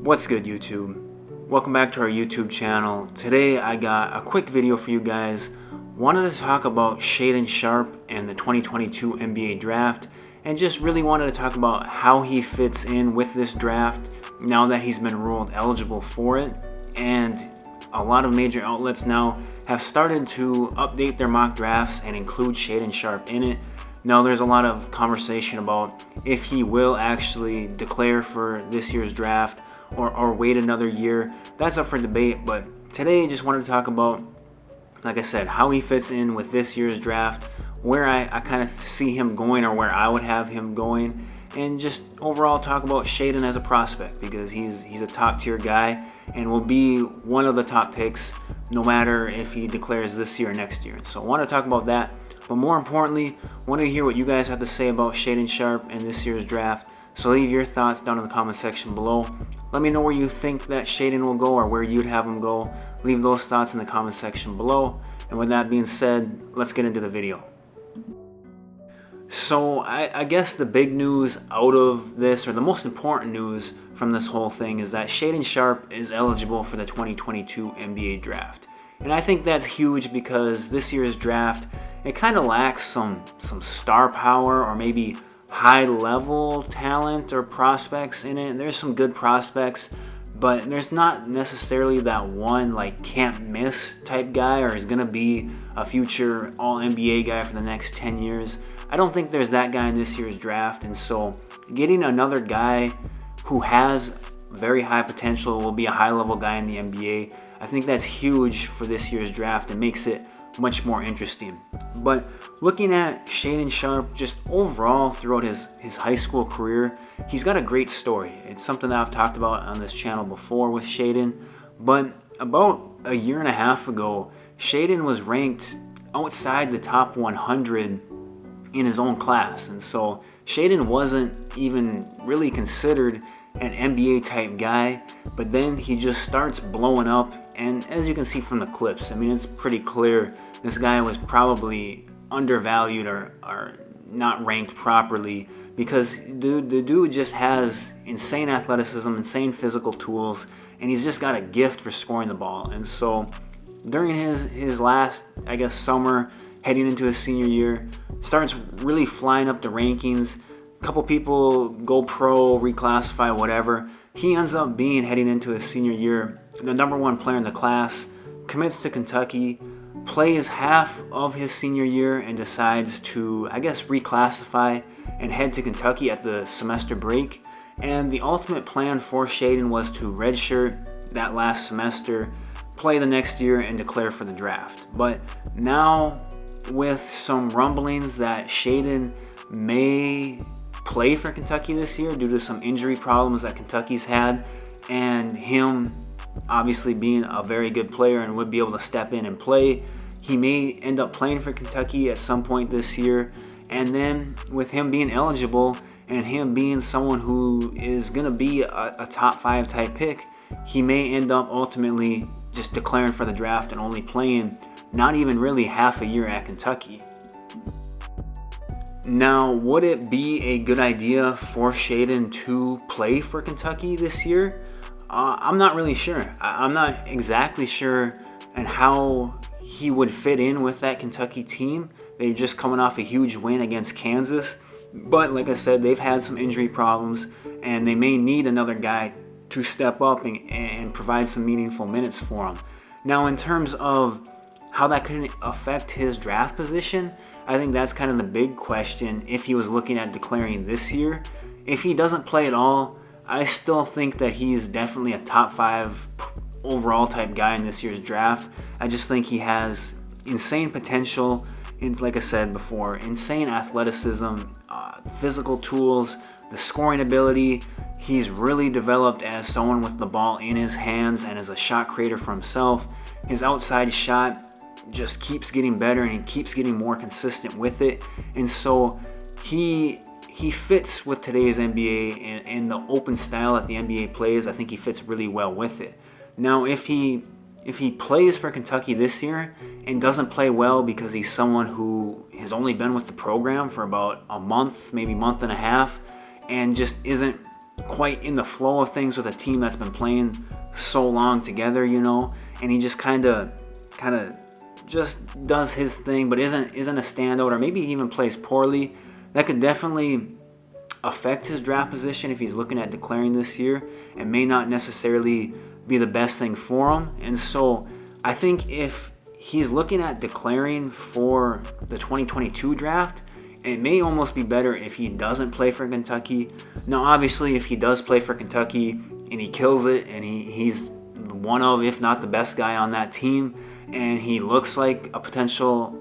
What's good, YouTube? Welcome back to our YouTube channel. Today I got a quick video for you guys. Wanted to talk about Shaedon Sharpe and the 2022 NBA draft, and just really wanted to talk about how he fits in with this draft now that he's been ruled eligible for it. And a lot of major outlets now have started to update their mock drafts and include Shaedon Sharpe in it. Now there's a lot of conversation about if he will actually declare for this year's draft or wait another year. That's up for debate, but today I just wanted to talk about, like I said, how he fits in with this year's draft, where I kind of see him going or where I would have him going, and just overall talk about Shaedon as a prospect, because he's a top tier guy and will be one of the top picks no matter if he declares this year or next year. So I want to talk about that, but more importantly, I want to hear what you guys have to say about Shaedon Sharpe and this year's draft. So leave your thoughts down in the comment section below. Let me know where you think that Shaedon will go or where you'd have him go. Leave those thoughts in the comment section below. And with that being said, let's get into the video. So I guess the big news out of this, or the most important news from this whole thing, is that Shaedon Sharpe is eligible for the 2022 NBA draft. And I think that's huge because this year's draft, it kind of lacks some star power or maybe high-level talent or prospects in it. There's some good prospects, but there's not necessarily that one like can't miss type guy or is going to be a future all-NBA guy for the next 10 years. I don't think there's that guy in this year's draft, and so getting another guy who has very high potential, will be a high-level guy in the NBA, I think that's huge for this year's draft and makes it much more interesting. But looking at Shaedon Sharpe just overall throughout his high school career, he's got a great story. It's something that I've talked about on this channel before with Shaedon, but about a year and a half ago, Shaedon was ranked outside the top 100 in his own class, and so Shaedon wasn't even really considered an NBA type guy, but then he just starts blowing up, and as you can see from the clips, I mean, it's pretty clear this guy was probably undervalued or not ranked properly, because the dude just has insane athleticism, insane physical tools, and he's just got a gift for scoring the ball. And so during his last, I guess, summer, heading into his senior year, starts really flying up the rankings. A couple people go pro, reclassify, whatever. He ends up being, heading into his senior year, the #1 player in the class, commits to Kentucky, plays half of his senior year and decides to, I guess, reclassify and head to Kentucky at the semester break. And the ultimate plan for Shaedon was to redshirt that last semester, play the next year, and declare for the draft. But now, with some rumblings that Shaedon may play for Kentucky this year due to some injury problems that Kentucky's had, and him obviously being a very good player and would be able to step in and play, he may end up playing for Kentucky at some point this year. And then with him being eligible and him being someone who is going to be a top 5 type pick, he may end up ultimately just declaring for the draft and only playing not even really half a year at Kentucky. Now, would it be a good idea for Shaedon to play for Kentucky this year? I'm not really sure. I'm not exactly sure and how he would fit in with that Kentucky team. They're just coming off a huge win against Kansas. But like I said, they've had some injury problems, and they may need another guy to step up and provide some meaningful minutes for them. Now, in terms of how that could affect his draft position, I think that's kind of the big question if he was looking at declaring this year. If he doesn't play at all, I still think that he's definitely a top 5 overall type guy in this year's draft. I just think he has insane potential, and like I said before, insane athleticism, physical tools, the scoring ability. He's really developed as someone with the ball in his hands and as a shot creator for himself. His outside shot just keeps getting better, and he keeps getting more consistent with it. And so he fits with today's NBA and the open style that the NBA plays. I think he fits really well with it. Now, if he plays for Kentucky this year and doesn't play well because he's someone who has only been with the program for about a month, maybe month and a half, and just isn't quite in the flow of things with a team that's been playing so long together, you know, and he just kind of just does his thing, but isn't a standout, or maybe he even plays poorly. That could definitely affect his draft position if he's looking at declaring this year, and may not necessarily be the best thing for him. And so I think if he's looking at declaring for the 2022 draft, it may almost be better if he doesn't play for Kentucky. Now, obviously, if he does play for Kentucky and he kills it, and he's one of, if not the best guy on that team, and he looks like a potential,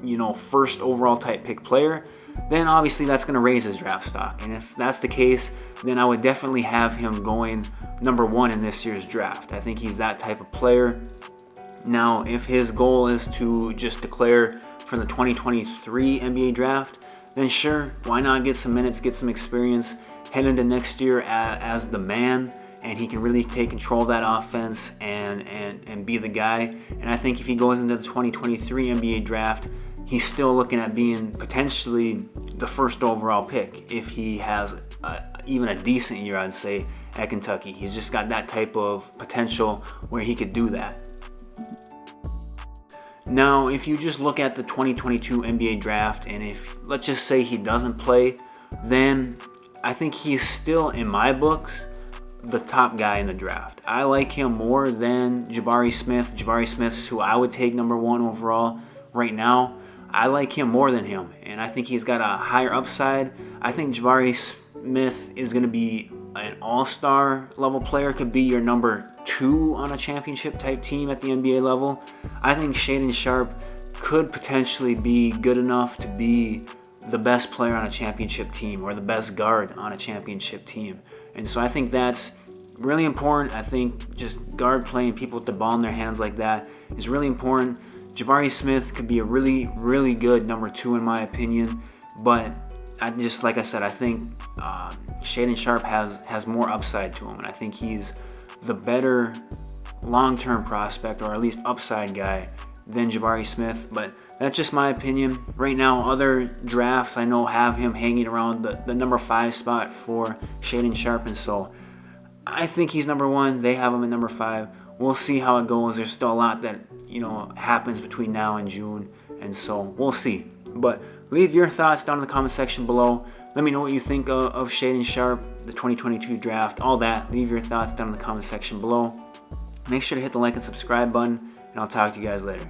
you know, first overall type pick player, then obviously that's going to raise his draft stock. And if that's the case, then I would definitely have him going number 1 in this year's draft. I think he's that type of player. Now, if his goal is to just declare for the 2023 NBA draft, then sure, why not get some minutes, get some experience, head into next year as the man, and he can really take control of that offense and be the guy. And I think if he goes into the 2023 NBA draft, he's still looking at being potentially the first overall pick if he has even a decent year, I'd say, at Kentucky. He's just got that type of potential where he could do that. Now, if you just look at the 2022 NBA draft, and if, let's just say, he doesn't play, then I think he's still, in my books, the top guy in the draft. I like him more than Jabari Smith. Jabari Smith's who I would take number 1 overall right now. I like him more than him, and I think he's got a higher upside. I think Jabari Smith is going to be an all-star level player, could be your number 2 on a championship type team at the NBA level. I think Shaedon Sharpe could potentially be good enough to be the best player on a championship team, or the best guard on a championship team. And so I think that's really important. I think just guard play and people with the ball in their hands like that is really important. Jabari Smith could be a really, really good number 2 in my opinion. But like I said, I think Shaedon Sharpe has more upside to him. And I think he's the better long-term prospect, or at least upside guy, than Jabari Smith. But that's just my opinion. Right now, other drafts I know have him hanging around the number 5 spot for Shaedon Sharpe. And so I think he's number 1. They have him at number 5. We'll see how it goes. There's still a lot that, you know, happens between now and June. And so we'll see. But leave your thoughts down in the comment section below. Let me know what you think of Shaedon Sharpe, the 2022 draft, all that. Leave your thoughts down in the comment section below. Make sure to hit the like and subscribe button, and I'll talk to you guys later.